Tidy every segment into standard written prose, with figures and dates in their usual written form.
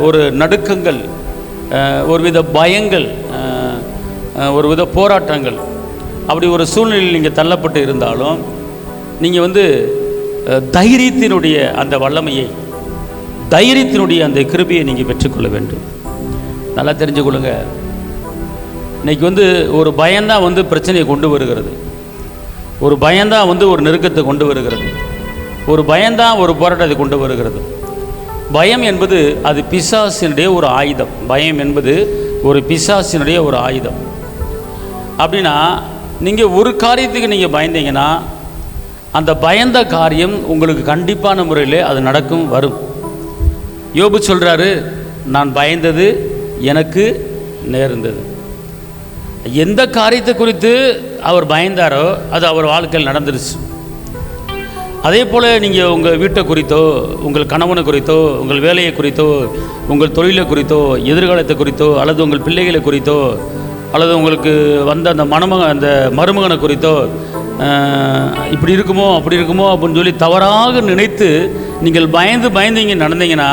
ஒரு நடுக்கங்கள், ஒருவித பயங்கள், ஒருவித போராட்டங்கள், அப்படி ஒரு சூழ்நிலையில் நீங்கள் தள்ளப்பட்டு இருந்தாலும் நீங்கள் தைரியத்தினுடைய அந்த வல்லமையை, தைரியத்தினுடைய அந்த கிருபையை நீங்கள் பெற்றுக்கொள்ள வேண்டும். நல்லா தெரிஞ்சுக்கொள்ளுங்க. இன்றைக்கி ஒரு பயம்தான் பிரச்சனையை கொண்டு வருகிறது. ஒரு பயம்தான் ஒரு நெருக்கத்தை கொண்டு வருகிறது. ஒரு பயம்தான் ஒரு போராட்டத்தை கொண்டு வருகிறது. பயம் என்பது அது பிசாசினுடைய ஒரு ஆயுதம். பயம் என்பது ஒரு பிசாசினுடைய ஒரு ஆயுதம். அப்படின்னா நீங்கள் ஒரு காரியத்துக்கு நீங்கள் பயந்தீங்கன்னா அந்த பயந்த காரியம் உங்களுக்கு கண்டிப்பான முறையில் அது நடக்கும், வரும். யோபு சொல்கிறாரு, நான் பயந்தது எனக்கு நேர்ந்தது. எந்த காரியத்தை குறித்து அவர் பயந்தாரோ அது அவர் வாழ்க்கையில் நடந்துருச்சு. அதே போல் நீங்கள் உங்கள் வீட்டை குறித்தோ, உங்கள் கணவனை குறித்தோ, உங்கள் வேலையை குறித்தோ, உங்கள் தொழிலை குறித்தோ, எதிர்காலத்தை குறித்தோ, அல்லது உங்கள் பிள்ளைகளை குறித்தோ, அல்லது உங்களுக்கு வந்த அந்த அந்த மருமகனை குறித்தோ, இப்படி இருக்குமோ அப்படி இருக்குமோ அப்படின்னு சொல்லி தவறாக நினைத்து நீங்கள் பயந்து நடந்தீங்கன்னா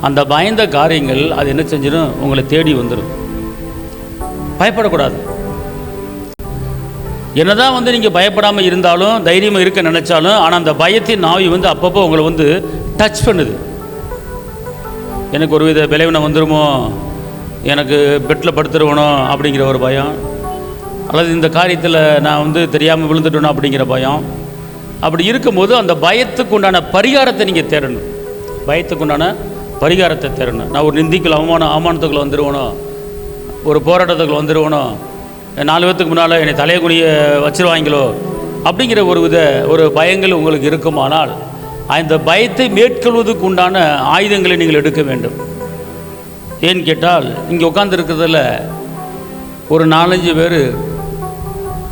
அந்த பயந்த காரியங்கள் அது என்ன செஞ்சிடும், உங்களை தேடி வந்துடும். பயப்படக்கூடாது. என்னதான் நீங்கள் பயப்படாமல் இருந்தாலும், தைரியமாக இருக்க நினச்சாலும், ஆனால் அந்த பயத்தின் ஆவி அப்பப்போ உங்களை டச் பண்ணுது. எனக்கு ஒரு வித விளைவினை வந்துடுமோ, எனக்கு பெட்டில் படுத்துருவனோ அப்படிங்கிற ஒரு பயம், அல்லது இந்த காரியத்தில் நான் தெரியாமல் விழுந்துட்டணும் அப்படிங்கிற பயம். அப்படி இருக்கும்போது அந்த பயத்துக்கு உண்டான பரிகாரத்தை நீங்கள் தேடணும். பயத்துக்கு உண்டான பரிகாரத்தை தேடணும். நான் ஒரு நிந்திக்குள்ள அவமானத்துக்குள்ள வந்துடுவனோ, ஒரு போராட்டத்துக்குள்ள வந்துடுவனோ, 4 பேத்துக்கு முன்னால் என்னை தலையகுனிய வச்சிருவாங்களோ அப்படிங்கிற ஒரு பயங்கள் உங்களுக்கு இருக்குமானால் அந்த பயத்தை மேற்கொள்வதற்கு உண்டான ஆயுதங்களை நீங்கள் எடுக்க வேண்டும். ஏன்னு கேட்டால் இங்கே உட்கார்ந்துருக்கிறதுல ஒரு 4-5 பேர்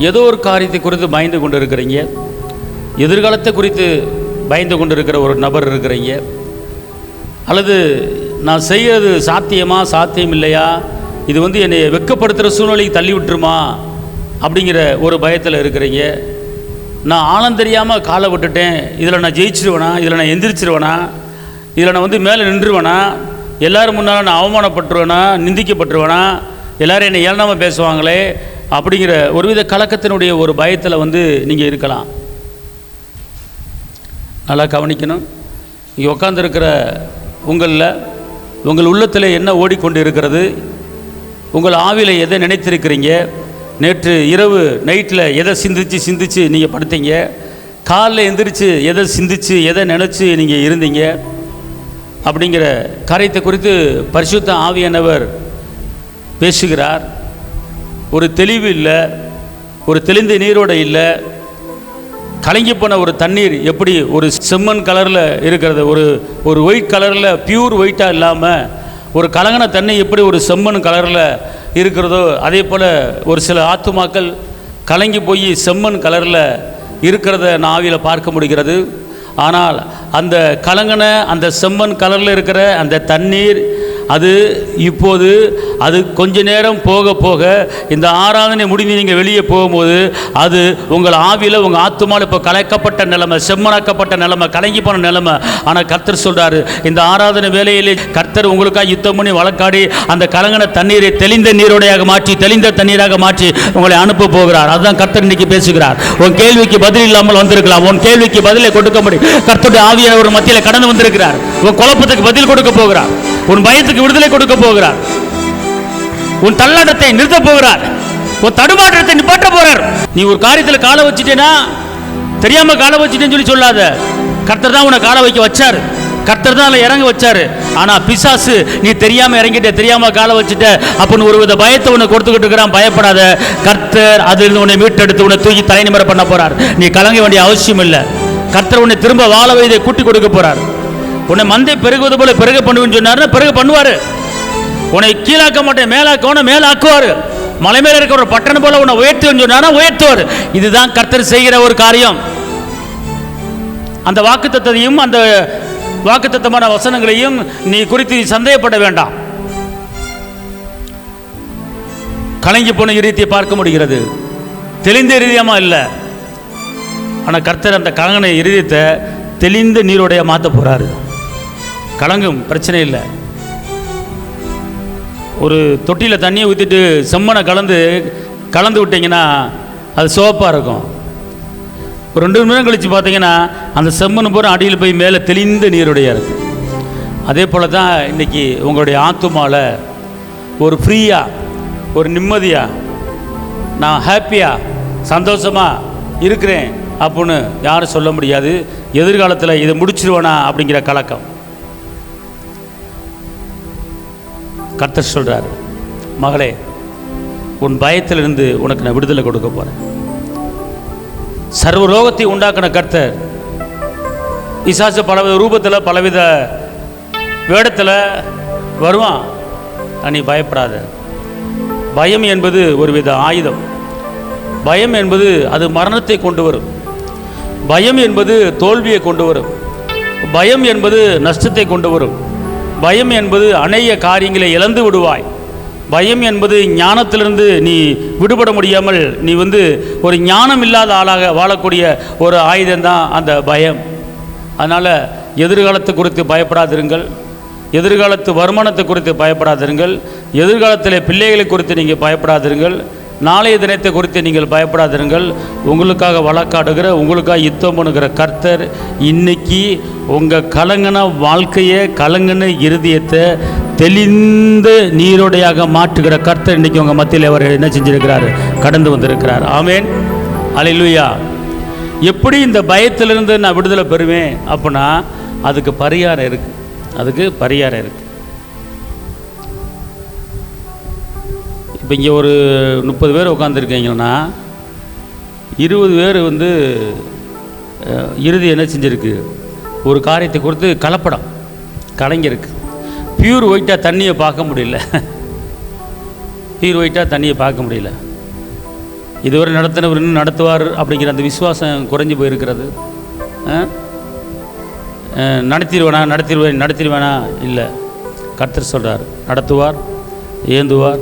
ஏதோ ஒரு காரியத்தை குறித்து பயந்து கொண்டு இருக்கிறீங்க. எதிர்காலத்தை குறித்து பயந்து கொண்டு இருக்கிற ஒரு நபர் இருக்கிறீங்க. அல்லது நான் செய்கிறது சாத்தியமா சாத்தியம் இல்லையா, இது என்னை வெட்கப்படுத்துகிற சூழ்நிலைக்கு தள்ளி விட்டுருமா அப்படிங்கிற ஒரு பயத்தில் இருக்கிறீங்க. நான் ஆழம் தெரியாமல் காலை விட்டுட்டேன், இதில் நான் ஜெயிச்சிருவேனா, இதில் நான் எந்திரிச்சிருவேனா, இதில் நான் மேலே நின்றுவேனா, எல்லோரும் முன்னால் நான் அவமானப்பட்டுருவேனா, நிந்திக்கப்பட்டுருவேனா, எல்லோரும் என்னை ஏளனமாக பேசுவாங்களே அப்படிங்கிற ஒருவித கலக்கத்தினுடைய ஒரு பயத்தில் நீங்கள் இருக்கலாம். நல்லா கவனிக்கணும். இங்கே உட்காந்துருக்கிற உங்கள் உள்ளத்தில் என்ன ஓடிக்கொண்டு இருக்கிறது, உங்கள் ஆவியில் எதை நினைத்திருக்கிறீங்க, நேற்று இரவு நைட்டில் எதை சிந்திச்சு நீங்கள் படுத்தீங்க, காலையில் எந்திரிச்சு எதை சிந்திச்சு எதை நினச்சி நீங்கள் இருந்தீங்க அப்படிங்கிற காரியத்தை குறித்து பரிசுத்த ஆவியானவர் பேசுகிறார். ஒரு தெளிவு இல்லை, ஒரு தெளிந்த நீரோட இல்லை, கலங்கி போன ஒரு தண்ணீர் எப்படி ஒரு செம்மண் கலரில் இருக்கிறது, ஒரு ஒயிட் கலரில் பியூர் ஒயிட்டாக இல்லாமல் ஒரு கலங்கின தண்ணி எப்படி ஒரு செம்மண் கலரில் இருக்கிறதோ அதே போல் ஒரு சில ஆத்துமாக்கள் கலங்கி போய் செம்மண் கலரில் இருக்கிறத நான் ஆவியில் பார்க்க முடிகிறது. ஆனால் அந்த கலங்கின அந்த செம்மண் கலரில் இருக்கிற அந்த தண்ணீர் அது இப்போது அது கொஞ்ச நேரம் போக போக இந்த ஆராதனை முடிந்து நீங்கள் வெளியே போகும்போது அது உங்கள் ஆவியில் உங்கள் ஆத்துமாவில் இப்போ கலக்கப்பட்ட நிலைமை, செம்மனாக்கப்பட்ட நிலைமை, கலங்கி போன நிலைமை. ஆனால் கர்த்தர் சொல்கிறாரு, இந்த ஆராதனை வேலையிலே கர்த்தர் உங்களுக்காக யுத்தம் பண்ணி வழக்காடி அந்த கலங்கின தண்ணீரை தெளிந்த நீரோடையாக மாற்றி, தெளிந்த தண்ணீராக மாற்றி உங்களை அனுப்ப போகிறார். அதுதான் கர்த்தர் இன்னைக்கு பேசுகிறார். உன் கேள்விக்கு பதில் இல்லாமல் வந்திருக்கலாம், உன் கேள்விக்கு பதிலை கொடுக்க முடியும். கர்த்தருடைய ஆவியானவர் ஒரு மத்தியில் கடந்து வந்திருக்கிறார். உன் குழப்பத்துக்கு பதில் கொடுக்க போகிறார். உன் பயத்துக்கு விடுதலை கொடுக்க போகிறார். உன் தள்ளாட்டத்தை நிறுத்த போகிறார். உன் தடுமாற்றத்தை நிப்பாட்ட போறார். நீ ஒரு காரியத்தில் காலை வச்சுட்டேன்னா தெரியாம காலை வச்சுட்டேன்னு சொல்லி சொல்லாத. கர்த்தர் தான் உன்னை காலை வைக்க வச்சாரு, கர்த்தர் தான் இறங்க வச்சாரு. ஆனா பிசாசு நீ தெரியாம இறங்கிட்ட, தெரியாம காலை வச்சுட்ட அப்படின்னு ஒரு வித பயத்தை உன்னை கொடுத்துக்கிட்டு இருக்கிறான். பயப்படாத, கர்த்தர் அதில் உன்னை மீட்டெடுத்து உன்னை தூக்கி தலை நிமிர பண்ண போறார். நீ கலங்க வேண்டிய அவசியம் இல்லை. கர்த்தர் உன்னை திரும்ப வாழ வைதை கூட்டி கொடுக்க போறார். உன்னை மந்தை பெருகுவது போல பெருக பண்ணுவேன்னு சொன்னார், பெருக பண்ணுவாரு. உன்னை கீழாக்க மாட்டேன், மேலாக்க மேலாக்குவாரு. மலை மேல இருக்க ஒரு பட்டணம் போல உன்னை உயர்த்துன்னு சொன்னா உயர்த்துவார். இதுதான் கர்த்தர் செய்கிற ஒரு காரியம். அந்த வாக்குத்தத்தத்தையும் அந்த வாக்குத்தத்தமான வசனங்களையும் நீ குறித்து சந்தேகப்பட வேண்டாம். கலங்கி போன இறுதியை பார்க்க முடிகிறது, தெளிந்த இறுதியமா இல்லை. ஆனால் கர்த்தர் அந்த கலங்கின இறுதியத்தை தெளிந்த நீரோடைய மாற்ற போறாரு. கலங்கும் பிரச்சனை இல்லை, ஒரு தொட்டியில் தண்ணியை ஊற்றிட்டு செம்மனை கலந்து விட்டிங்கன்னா அது சோப்பாக இருக்கும். ஒரு 2 நிமிடம் கழித்து பார்த்தீங்கன்னா அந்த செம்மண் பூரா அடியில் போய் மேலே தெளிந்த நீருடைய இருக்குது. அதே போல் தான் இன்றைக்கி உங்களுடைய ஆத்துமாவில் ஒரு ஃப்ரீயாக, ஒரு நிம்மதியாக, நான் ஹாப்பியாக சந்தோஷமாக இருக்கிறேன் அப்படின்னு யாரும் சொல்ல முடியாது. எதிர்காலத்தில் இதை முடிச்சிருவேனா அப்படிங்கிற கலக்கம். கர்த்தர் சொல்கிறார், மகளே, உன் பயத்திலிருந்து உனக்கு நான் விடுதலை கொடுக்க போகிறேன். சர்வ ரோகத்தை உண்டாக்கின கர்த்தர் பிசாசு பலவித ரூபத்தில் பலவித வேடத்தில் வருவான். நீ பயப்படாத. பயம் என்பது ஒரு வித ஆயுதம். பயம் என்பது அது மரணத்தை கொண்டு வரும். பயம் என்பது தோல்வியை கொண்டு வரும். பயம் என்பது நஷ்டத்தை கொண்டு வரும். பயம் என்பது அநேக காரியங்களை இழந்து விடுவாய். பயம் என்பது ஞானத்திலிருந்து நீ விடுபட முடியாமல் நீ ஒரு ஞானம் இல்லாத ஆளாக வாழக்கூடிய ஒரு ஆயுதம்தான் அந்த பயம். அதனால் எதிர்காலத்தை குறித்து பயப்படாதிருங்கள். எதிர்காலத்து வருமானத்தை குறித்து பயப்படாதிருங்கள். எதிர்காலத்தில் பிள்ளைகளை குறித்து நீங்கள் பயப்படாதிருங்கள். நாளைய தினத்தை குறித்து நீங்கள் பயப்படாதிருங்கள். உங்களுக்காக வழக்காடுகிற, உங்களுக்காக யுத்தம் பண்ணுகிற கர்த்தர் இன்னைக்கு உங்கள் கலங்கின வாழ்க்கையை, கலங்கின இருதயத்தை தெளிந்த நீரோடையாக மாற்றுகிற கர்த்தர் இன்றைக்கி உங்கள் மத்தியில் அவர் என்ன செஞ்சிருக்கிறார்? கடந்து வந்திருக்கிறார். ஆமேன், அல்லேலூயா. எப்படி இந்த பயத்திலிருந்து நான் விடுதலை பெறுவேன் அப்படின்னா அதுக்கு பரிகாரம் இருக்குது. அதுக்கு பரிகாரம் இருக்குது. இப்போ இங்கே ஒரு 30 பேர் உட்காந்துருக்கீங்கன்னா 20 பேர் இறுதி என்ன செஞ்சுருக்கு? ஒரு காரியத்தை குறித்து கலங்கிருக்கு. பியூர் ஒயிட்டாக தண்ணியை பார்க்க முடியல. பியூர் ஒயிட்டாக தண்ணியை பார்க்க முடியல. இதுவரை நடத்தினவர் இன்னும் நடத்துவார் அப்படிங்கிற அந்த விசுவாசம் குறைஞ்சி போயிருக்கிறது. நடத்திடுவேனா? இல்லை. கர்த்தர் சொல்கிறார், நடத்துவார், ஏந்துவார்,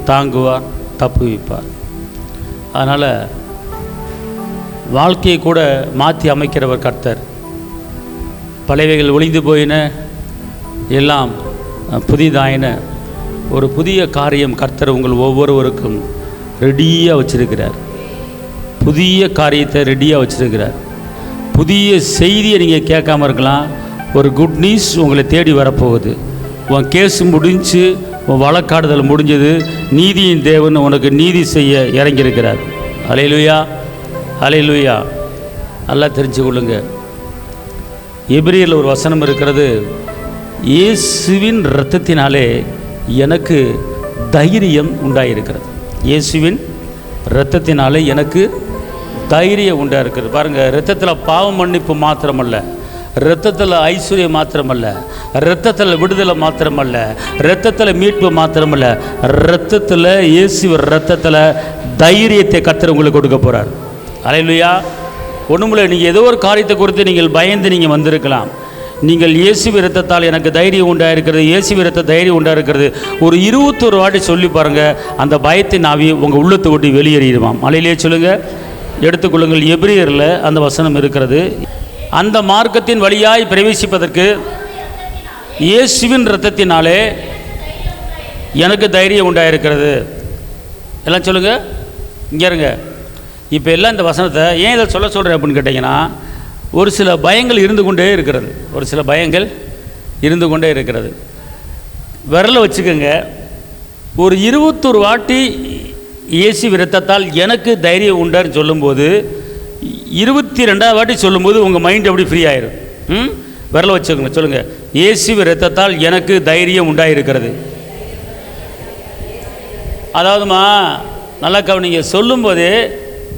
தாங்குவார், தப்புவிப்பார். அதனால் வாழ்க்கையை கூட மாற்றி அமைக்கிறவர் கர்த்தர். பழையவைகள் ஒளிந்து போயின, எல்லாம் புதிதாயின. ஒரு புதிய காரியம் கர்த்தர் உங்கள் ஒவ்வொருவருக்கும் ரெடியாக வச்சுருக்கிறார். புதிய காரியத்தை ரெடியாக வச்சுருக்கிறார். புதிய செய்தியை நீங்கள் கேட்காம இருக்கலாம். ஒரு குட் நியூஸ் உங்களை தேடி வரப்போகுது. உன் கேஸ் முடிஞ்சு, உன் வழக்காடுதல் முடிஞ்சது. நீதியின் தேவன் உனக்கு நீதி செய்ய இறங்கியிருக்கிறார். அல்லேலூயா, அல்லேலூயா. நல்லா தெரிஞ்சு கொள்ளுங்க. எபிரேயரில் ஒரு வசனம் இருக்கிறது, இயேசுவின் இரத்தத்தினாலே எனக்கு தைரியம் உண்டாயிருக்கிறது. இயேசுவின் இரத்தத்தினாலே எனக்கு தைரியம் உண்டாயிருக்கிறது. பாருங்கள், இரத்தத்தில் பாவ மன்னிப்பு மாத்திரமல்ல, இரத்தத்தில் ஐஸ்வர்யம் மாத்திரமல்ல, இரத்தத்தில் விடுதலை மாத்திரமல்ல, இரத்தத்தில் மீட்பு மாத்திரமல்ல, இரத்தத்தில் இயேசுவின் இரத்தத்தில் தைரியத்தை கர்த்தர் உங்களுக்கு கொடுக்க போகிறார். அல்லேலூயா. ஒன்றுமில்லை, நீங்கள் ஏதோ ஒரு காரியத்தை குறித்து நீங்கள் பயந்து நீங்கள் வந்திருக்கலாம். நீங்கள் இயேசுவின் இரத்தத்தால் எனக்கு தைரியம் உண்டாயிருக்கிறது, இயேசுவின் இரத்த தைரியம் உண்டாயிருக்கிறது ஒரு 21 வாட்டி சொல்லி பாருங்கள். அந்த பயத்தின் ஆவி உங்கள் உள்ளத்தை ஒட்டி வெளியேறிடுவாம். மலையிலே சொல்லுங்கள், எடுத்துக்கொள்ளுங்கள். எபிரேயரில் அந்த வசனம் இருக்கிறது. அந்த மார்க்கத்தின் வழியாய் பிரவேசிப்பதற்கு இயேசுவின் இரத்தத்தினாலே எனக்கு தைரியம் உண்டாயிருக்கிறது. எல்லாம் சொல்லுங்கள். இங்கே இருங்க. இப்போ எல்லாம் இந்த வசனத்தை ஏன் இதை சொல்கிறேன் அப்படின்னு கேட்டிங்கன்னா, ஒரு சில பயங்கள் இருந்து கொண்டே இருக்கிறது. ஒரு சில பயங்கள் இருந்து கொண்டே இருக்கிறது. விரலை வச்சுக்கோங்க. ஒரு 21 வாட்டி இயேசு இரத்தத்தால் எனக்கு தைரியம் உண்டான்னு சொல்லும்போது 22ஆவது வாட்டி சொல்லும்போது உங்கள் மைண்ட் அப்படி ஃப்ரீ ஆயிடும். விரலை வச்சுக்கோங்க. சொல்லுங்கள், இயேசு இரத்தத்தால் எனக்கு தைரியம் உண்டாயிருக்கிறது. அதாவதுமா நல்லா கவனிங்க, சொல்லும்போது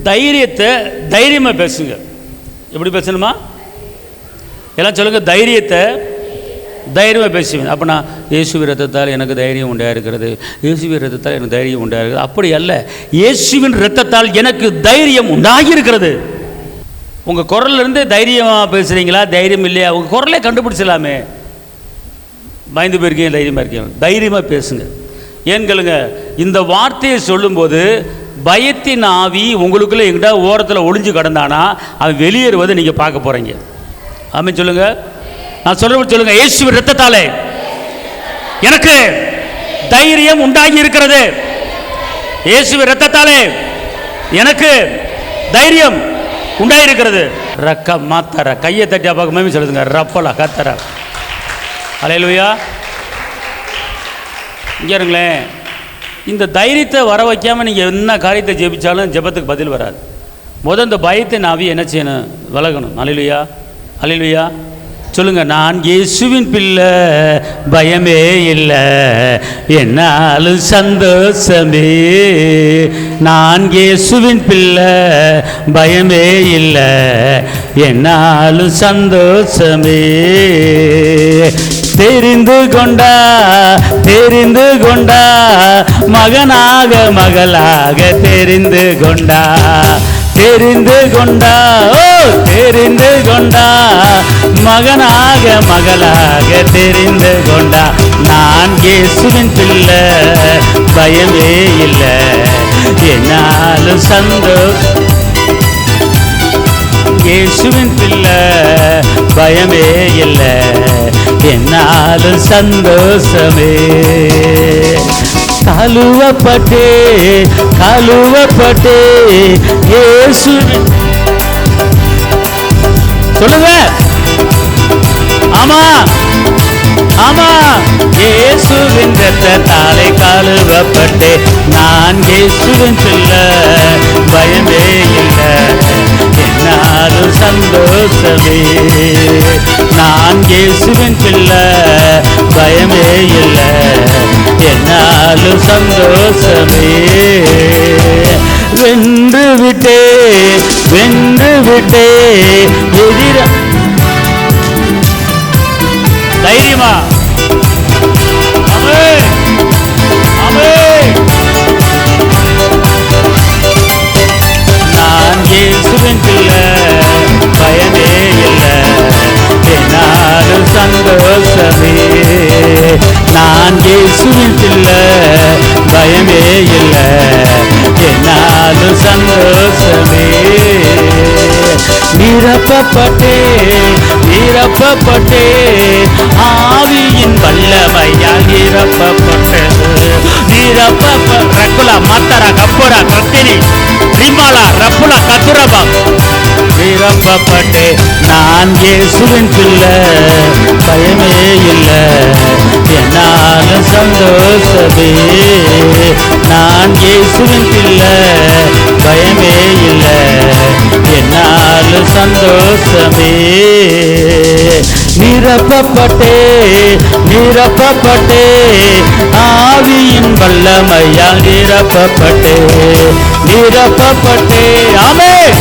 தைரியத்தை தைரியமாக பேசுங்க. எப்படி பேசணுமா? எல்லாம் சொல்லுங்கள், தைரியத்தை தைரியமாக பேசுவேன். அப்படின்னா இயேசுவின் இரத்தத்தால் எனக்கு தைரியம் உண்டாயிருக்கிறது, இயேசுவின் இரத்தத்தால் எனக்கு தைரியம் உண்டாயிருக்கிறது. அப்படி அல்ல, இயேசுவின் இரத்தத்தால் எனக்கு தைரியம் உண்டாகியிருக்கிறது. உங்கள் குரல்லேருந்து தைரியமாக பேசுகிறீங்களா, தைரியம் இல்லையா? உங்கள் குரலே கண்டுபிடிச்சலாமே. பயந்து போயிருக்கீங்க, தைரியமாக இருக்கீங்க. தைரியமாக பேசுங்க. ஏன் கேளுங்க, இந்த வார்த்தையை சொல்லும்போது பயத்தின் ஆவி உங்களுக்குள்ளே எங்கிட்ட ஓரத்தில் ஒளிஞ்சு கிடந்தானா அவன் வெளியேறுவதை நீங்கள் பார்க்க போகிறீங்க. ஆமென் சொல்லுங்கள். நான் சொல்கிறேன், சொல்லுங்கள், இயேசுவின் இரத்தத்தாலே எனக்கு தைரியம் உண்டாகி இருக்கிறது. இயேசுவின் இரத்தத்தாலே எனக்கு தைரியம் உண்டாயிருக்கிறது. ரக்க மாத்தர கையை தட்டி அப்பாக்கு மேமே சொல்லுதுங்க. ரப்பலா கத்தர. அல்லேலூயா. இங்கே இருங்களேன். இந்த தைரியத்தை வர வைக்காமல் நீங்கள் என்ன காரியத்தை ஜெபிச்சாலும் ஜெபத்துக்கு பதில் வராது. இந்த பயத்தை நாவி என்ன செய்யணும்? விலகணும். அல்லேலூயா. அல்லேலூயா. சொல்லுங்க. நான் இயேசுவின் பிள்ளை, பயமே இல்லை, என்னாலும் சந்தோஷமே. நான் இயேசுவின் பிள்ளை, பயமே இல்லை, என்னாலும் சந்தோஷமே. தெரிந்து கொண்டா மகனாக மகளாக தெரிந்து கொண்டா மகனாக மகளாக தெரிந்து கொண்டா. நான் இயேசுவின் பிள்ளை, பயமே இல்லை, என்னாலும் சந்தோஷம். இயேசுவின் பிள்ளை, பயமே இல்லை, என்னாலும் சந்தோஷமே. கழுவப்பட்டே இயேசுவின். சொல்லுங்க. ஆமா ஆமா. இயேசுவின் இரத்தத்தாலே கழுவப்பட்டே. நான் இயேசுவின் பிள்ளை, பயமே இல்லை, என்னாலும் சந்தோஷமே. நான் இயேசுவின் பிள்ளை, பயமே இல்லை, என்னாலும் சந்தோஷமே. வென்று விட்டே எதிர. தைரியமா? ஆமென் ஆமென். நான் இயேசுவின் பிள்ளை, பயமே இல்லை, என்னாலும் சந்தோஷமே. நான் இயேசுவின் பிள்ளை, பயமே இல்லை, என்னாலும் சந்தோஷமே. நிரப்பப்பட்டே ஆவியின் வல்லமையால் நிரப்பப்பட்டது. ரக்குலா மாத்தரா கப்புரா கத்தினி ரிமாலா ரப்புலா கத்துரபம். நிரப்பப்பட்டே. நான் இயேசுவின் பிள்ளை, பயமே இல்லை, என்னாலும் சந்தோஷமே. நான் இயேசுவின் பிள்ளை, பயமே இல்லை, என்னாலும் சந்தோஷமே. நிரப்பப்பட்டே ஆவியின் வல்லமையால் நிரப்பப்பட்டே. ஆமென்.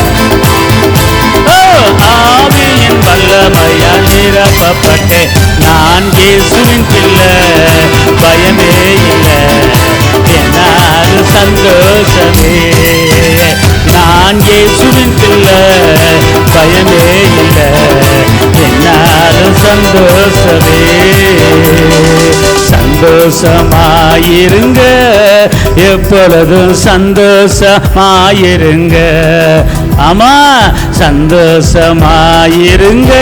ஆவியின் வல்லமையால் நிரப்பப்பட்டே. நான் இயேசுவின் பிள்ளை, பயமே இல்லை, என்னாலும் சந்தோஷமே. நான் இயேசுவின் பிள்ளை, பயமே இல்லை, என்னாலும் சந்தோஷமே. சந்தோஷமாயிருங்க, எப்பொழுதும் சந்தோஷமாயிருங்க. ஆமா, சந்தோஷமாயிருங்க,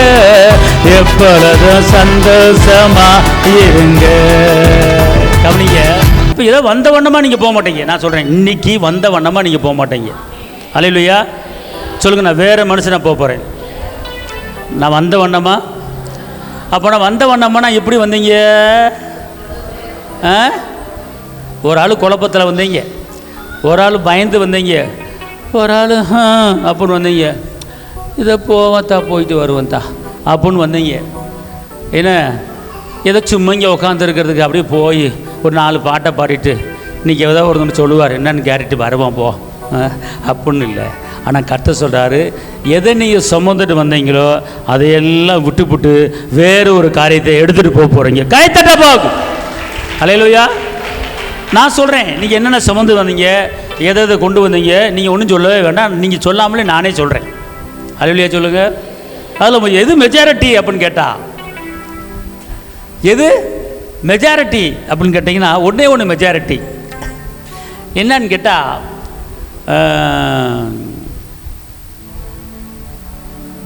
எப்பொழுதும் சந்தோஷமாயிருங்க. கவனிங்க. இப்போ ஏதோ வந்த வண்ணமா நீங்க போக மாட்டீங்க. நான் சொல்றேன், இன்னைக்கு வந்த வண்ணமா நீங்க போக மாட்டீங்க. அல்லேலூயா. சொல்லுங்க. நான் வேற மனுஷனா போக போறேன். நான் வந்த வண்ணமா. அப்போ நான் வந்த வண்ணமா நான் எப்படி வந்தீங்க? ஒரு ஆள் குழப்பத்தில் வந்தீங்க, ஒரு ஆள் பயந்து வந்தீங்க, ஒரு ஆள் அப்படின்னு வந்தீங்க. இதை போவத்தா போயிட்டு வருவந்தா அப்படின்னு வந்தீங்க. ஏன்னா ஏதோ சும்மா இங்கே உட்காந்துருக்கிறதுக்கு அப்படியே போய் ஒரு 4 பாட்டை பாடிட்டு இன்றைக்கி ஏதோ ஒருத்தர் சொல்லுவார், என்னன்னு கேட்டுட்டு வருவான் போ அப்படின்னு இல்லை. ஆனால் கர்த்தர் சொல்கிறாரு, எதை நீங்கள் சுமந்துட்டு வந்தீங்களோ அதையெல்லாம் விட்டுப்புட்டு வேறு ஒரு காரியத்தை எடுத்துகிட்டு போக போகிறீங்க. கைத்தட்ட போகும். அல்லேலூயா. நான் சொல்கிறேன், நீங்கள் என்னென்ன சுமந்து வந்தீங்க, எதை கொண்டு வந்தீங்க, நீங்கள் ஒன்றும் சொல்லவே வேண்டாம். நீங்கள் சொல்லாமலே நானே சொல்கிறேன். அல்லேலூயா சொல்லுங்கள். அதில் எது மெஜாரிட்டி அப்படின்னு கேட்டால், எது மெஜாரிட்டி அப்படின்னு கேட்டிங்கன்னா ஒன்றே ஒன்று மெஜாரிட்டி. என்னன்னு கேட்டால்,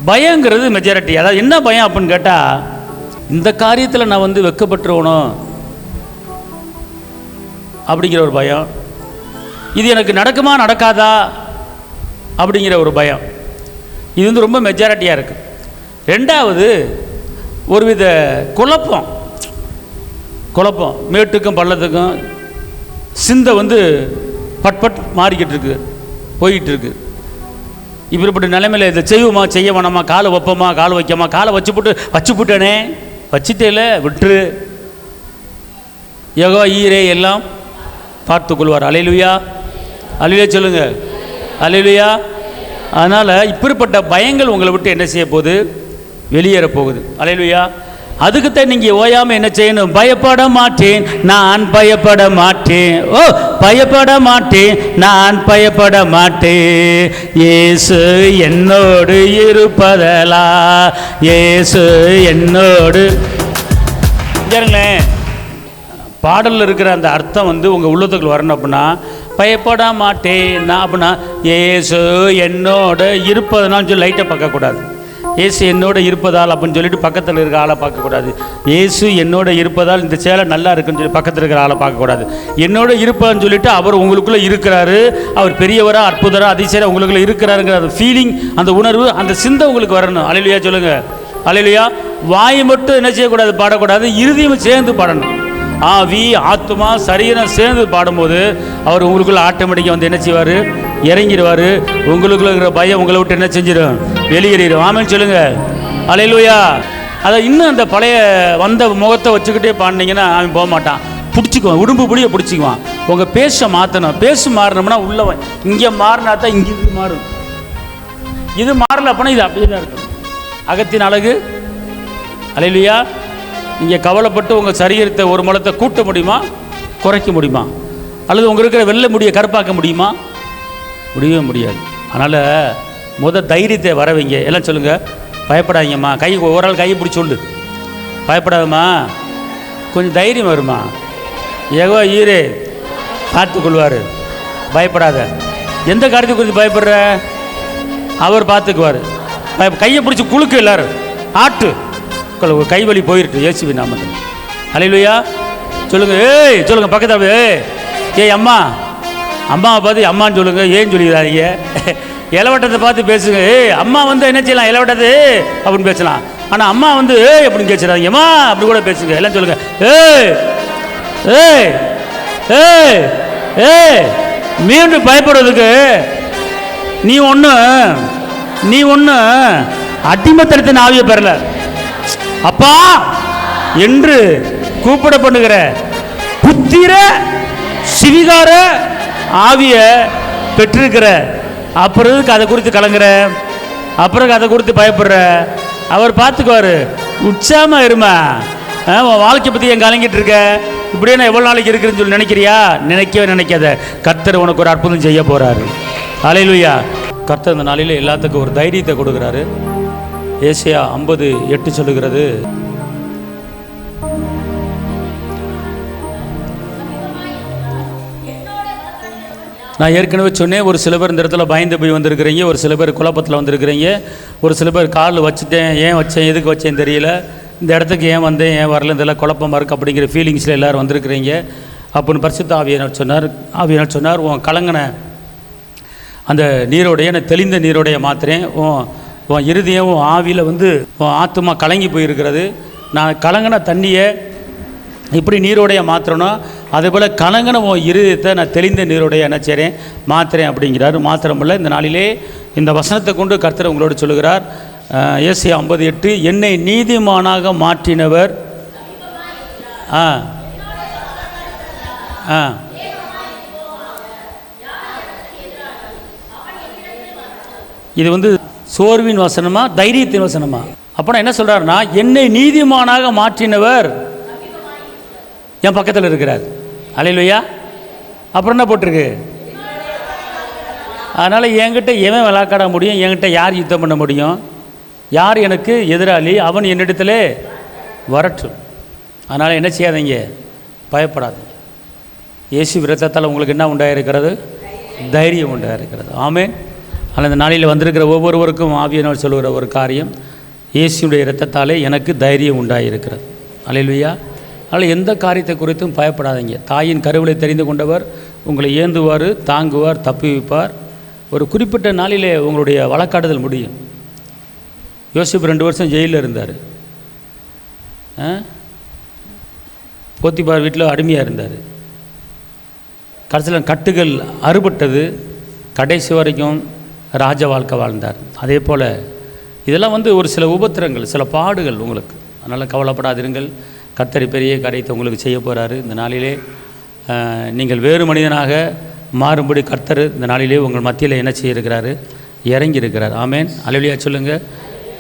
பயங்கிறது மெஜாரிட்டி. அதாவது என்ன பயம் அப்படின்னு கேட்டால், இந்த காரியத்தில் நான் வெக்கப்பட்டுருவணும், அப்படிங்கிற ஒரு பயம், இது எனக்கு நடக்குமா நடக்காதா அப்படிங்கிற ஒரு பயம், இது வந்து ரொம்ப மெஜாரிட்டியாக இருக்குது. ரெண்டாவது ஒருவித குழப்பம், மேட்டுக்கும் பள்ளத்துக்கும் சிந்தை வந்து பட் மாறிக்கிட்டு இருக்கு, போய்கிட்டு இருக்கு. இப்படிப்பட்ட நிலைமையில் இதை செய்வோமா செய்ய வேணாமா, காலை வைப்போமா காலை வைக்காமா, காலை வச்சுப்புட்டேனே வச்சுட்டேல விட்டுரு, யெகோவா ஈரே எல்லாம் பார்த்துக்கொள்வார். அல்லேலூயா, அல்லேலூயா சொல்லுங்க, அல்லேலூயா. அதனால் இப்படிப்பட்ட பயங்கள் உங்களை விட்டு என்ன செய்ய போகுது, வெளியேற போகுது. அல்லேலூயா. அதுக்குத்தான் நீங்கள் ஓயாமல் என்ன செய்யணும், பயப்பட மாட்டேன் நான் பயப்பட மாட்டேன், ஓ பயப்பட மாட்டேன் நான் பயப்பட மாட்டேன், இயேசு என்னோடு இருப்பதலா, இயேசு என்னோடு. சரிங்களேன், பாடலில் இருக்கிற அந்த அர்த்தம் வந்து உங்கள் உள்ளத்துக்குள்ள வரணும். அப்படின்னா பயப்பட மாட்டேன் நான் அப்படின்னா இயேசு என்னோட இருப்பதுனாலும் சொல்லி லைட்டை பார்க்கக்கூடாது. இயேசு என்னோட இருப்பதால் அப்படின்னு சொல்லிட்டு பக்கத்தில் இருக்கிற ஆளை பார்க்கக்கூடாது. இயேசு என்னோட இருப்பதால் இந்த சேலை நல்லா இருக்குன்னு சொல்லி பக்கத்தில் இருக்கிற ஆளை பார்க்கக்கூடாது. என்னோட இருப்பான்னு சொல்லிட்டு அவர் உங்களுக்குள்ளே இருக்கிறாரு, அவர் பெரியவரா அற்புதரா அதிசயரா உங்களுக்குள்ளே இருக்கிறாருங்கிற அந்த ஃபீலிங், அந்த உணர்வு, அந்த சிந்தை உங்களுக்கு வரணும். அல்லேலூயா சொல்லுங்க, அல்லேலூயா. வாய் மட்டும் என்ன செய்யக்கூடாது, பாடக்கூடாது, இருதயம் சேர்ந்து பாடணும். ஆவி ஆத்மா சரீரம் சேர்ந்து பாடும்போது அவர் உங்களுக்குள்ள ஆட்டோமேட்டிக்காக வந்து என்ன செய்வார், இறங்கிடுவார். உங்களுக்குள்ள இருக்கிற பயம் உங்களை விட்டு என்ன செஞ்சிடும், வெளியேறிடும். ஆமென் சொல்லுங்க, அல்லேலூயா. அதை இன்னும் அந்த பழைய வந்த முகத்தை வச்சுக்கிட்டே பாடினீங்கன்னா அவன் போக மாட்டான், பிடிச்சிக்குவான், உடும்பு புடியை பிடிச்சிக்குவான். உங்கள் பேச மாற்றணும், பேச மாறினோம்னா உள்ளவன் இங்கே மாறினா தான் இங்கே இது மாறும், இது மாறல அப்படின்னா இது அப்படியே தான் இருக்கும். அகத்தின் அழகு. அல்லேலூயா. நீங்கள் கவலைப்பட்டு உங்கள் சரீரத்தை ஒரு முளத்தை கூட்ட முடியுமா, குறைக்க முடியுமா, அல்லது உங்கள் இருக்கிற வெள்ளை முடியை கருப்பாக்க முடியுமா, முடியவே முடியாது. அதனால் தைரியத்தை வர வைங்க. எல்லாம் சொல்லுங்கள், பயப்படாதீங்கம்மா, கை ஒரு ஆள் கையை பிடிச்சி சொல்லு, பயப்படாதம்மா, கொஞ்சம் தைரியம் வருமா, யெகோவா ஈரே பார்த்துக்கொள்வார், பயப்படாத. எந்த காரியத்தை குறித்து பயப்படுற, அவர் பார்த்துக்குவார். கையை பிடிச்சி குலுக்கு, எல்லாரும் ஆட்டு, கைவலி போயிருக்கு இயேசுவின் நாமத்தில். அல்லேலூயா சொல்லுங்கள். ஏய் சொல்லுங்கள் பக்கத்தில், ஏய் அம்மா, அம்மாவை பார்த்து அம்மான்னு சொல்லுங்கள், ஏன்னு சொல்லிடுறாங்க. இளவட்டத்தை பார்த்து பேசுங்க. ஏய் அம்மா வந்து என்ன செய்யலாம், இளவட்டது அப்படின்னு பேசலாம். ஆனால் அம்மா வந்து ஏய் அப்படின்னு கேட்குறாங்க, அம்மா அப்படி கூட பேசுங்க. எல்லாம் சொல்லுங்கள், ஏய் ஏய் ஏய் ஏய். மீண்டும் பயப்படுறதுக்கு நீ ஒன்று அடிமைத்தனத்தின் ஆவியை பெறல, அப்பா என்று கூப்பிட பண்ணுகிற புத்திர சிவிகார ஆவிய பெற்றிருக்கிற. அப்புறம் அதை குறித்து கலங்குற, அப்புறம் அதை குறித்து பயப்படுற, அவர் பார்த்துக்குவார். உற்சாகமா இருமா, உன் வாழ்க்கை பற்றி என் கலங்கிட்டு இருக்க, இப்படியே நான் எவ்வளோ நாளைக்கு இருக்குன்னு சொல்லி நினைக்கிறியா, நினைக்கவே நினைக்காத. கர்த்தர் உனக்கு ஒரு அற்புதம் செய்ய போகிறாரு. அல்லேலூயா. கர்த்தர் இந்த நாளில் எல்லாத்துக்கும் ஒரு தைரியத்தை கொடுக்குறாரு. ஏசாயா 50:8 சொல்லுகிறது, நான் ஏற்கனவே சொன்னேன், ஒரு சில பேர் இந்த இடத்துல பயந்து போய் வந்திருக்கிறீங்க, ஒரு சில பேர் குழப்பத்தில் வந்திருக்கிறீங்க, ஒரு சில பேர் கால் வச்சுட்டேன், ஏன் வச்சேன் எதுக்கு வச்சேன்னு தெரியல, இந்த இடத்துக்கு ஏன் வந்தேன் ஏன் வரல, இதெல்லாம் குழப்பமாக இருக்குது அப்படிங்கிற ஃபீலிங்ஸில் எல்லோரும் வந்திருக்கிறீங்க. அப்படின்னு பரிசுத்த ஆவியானவர் சொன்னார், உன் கலங்கின அந்த நீரோடைய, நான் தெளிந்த நீரோடைய மாத்திரேன், உன் இருதயம் உன் ஆவியில் வந்து உன் ஆத்மா கலங்கி போயிருக்கிறது, நான் கலங்கின தண்ணியை இப்படி நீரோடைய மாத்திரணும், அதேபோல் கலங்கின உன் இருதயத்தை நான் தெளிந்த நீரோடைய என்ன செய்கிறேன் மாத்திரேன் அப்படிங்கிறாரு. மாத்திரமில்லை, இந்த நாளிலே இந்த வசனத்தை கொண்டு கர்த்தர் உங்களோடு சொல்லுகிறார். ஏசாயா 50:8, என்னை நீதிமானாக மாற்றினவர் இது வந்து சோர்வின் வசனமா தைரியத்தின் வசனமா? அப்போ என்ன சொல்கிறாருன்னா, என்னை நீதிமானாக மாற்றினவர் என் பக்கத்தில் இருக்கிறார். அல்லேலூயா. அப்புறம் என்ன போட்டிருக்கு, அதனால் என்கிட்ட எவன் விளையாட முடியும், என்கிட்ட யார் யுத்தம் பண்ண முடியும், யார் எனக்கு எதிராளி, அவன் என்னிடத்தில் வரட்டும். அதனால் என்ன செய்யாதீங்க, பயப்படாதீங்க. இயேசு இரத்தத்தால் உங்களுக்கு என்ன உண்டாயிருக்கிறது, தைரியம் உண்டாயிருக்கிறது. ஆமென். ஆனால் இந்த நாளில் வந்திருக்கிற ஒவ்வொருவருக்கும் ஆவியானவர் சொல்லுகிற ஒரு காரியம், இயேசுடைய இரத்தத்தாலே எனக்கு தைரியம் உண்டாயிருக்கிறது. அல்லேலூயா. அதனால் எந்த காரியத்தை குறித்தும் பயப்படாதீங்க. தாயின் கருவிலை தெரிந்து கொண்டவர் உங்களை ஏந்துவார், தாங்குவார், தப்பி வைப்பார். ஒரு குறிப்பிட்ட நாளிலே உங்களுடைய வழக்காடுதல் முடியும். யோசிப்பு 2 வருஷம் ஜெயிலில் இருந்தார். போத்திபார் வீட்டில் அடிமையாக இருந்தார். கடைசியில் கட்டுகள் அறுபட்டது. கடைசி வரைக்கும் ராஜ வாழ்க்கை வாழ்ந்தார். அதே போல் இதெல்லாம் ஒரு சில உபத்திரங்கள், சில பாடுகள் உங்களுக்கு. அதனால் கவலைப்படாதிருங்கள். கர்த்தர் பெரிய காரியத்தை உங்களுக்கு செய்ய போகிறாரு. இந்த நாளிலே நீங்கள் வேறு மனிதனாக மாறும்படி கர்த்தர் இந்த நாளிலே உங்கள் மத்தியில் என்ன செய்யிருக்கிறாரு? இறங்கி இருக்கிறார். ஆமேன். அல்லேலூயா சொல்லுங்கள்.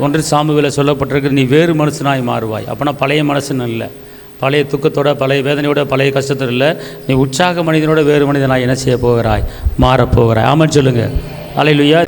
1 சாமுவேலில் சொல்லப்பட்டிருக்கு, நீ வேறு மனுஷனாய் மாறுவாய். அப்போனா பழைய மனுஷன் இல்லை, பழைய துக்கத்தோட, பழைய வேதனையோட, பழைய கஷ்டத்தோடு இல்லை. நீ உற்சாக மனிதனோட வேறு மனிதனாய் என்ன செய்ய போகிறாய்? மாறப்போகிறாய். ஆமேன் சொல்லுங்கள். அல்லேலூயா.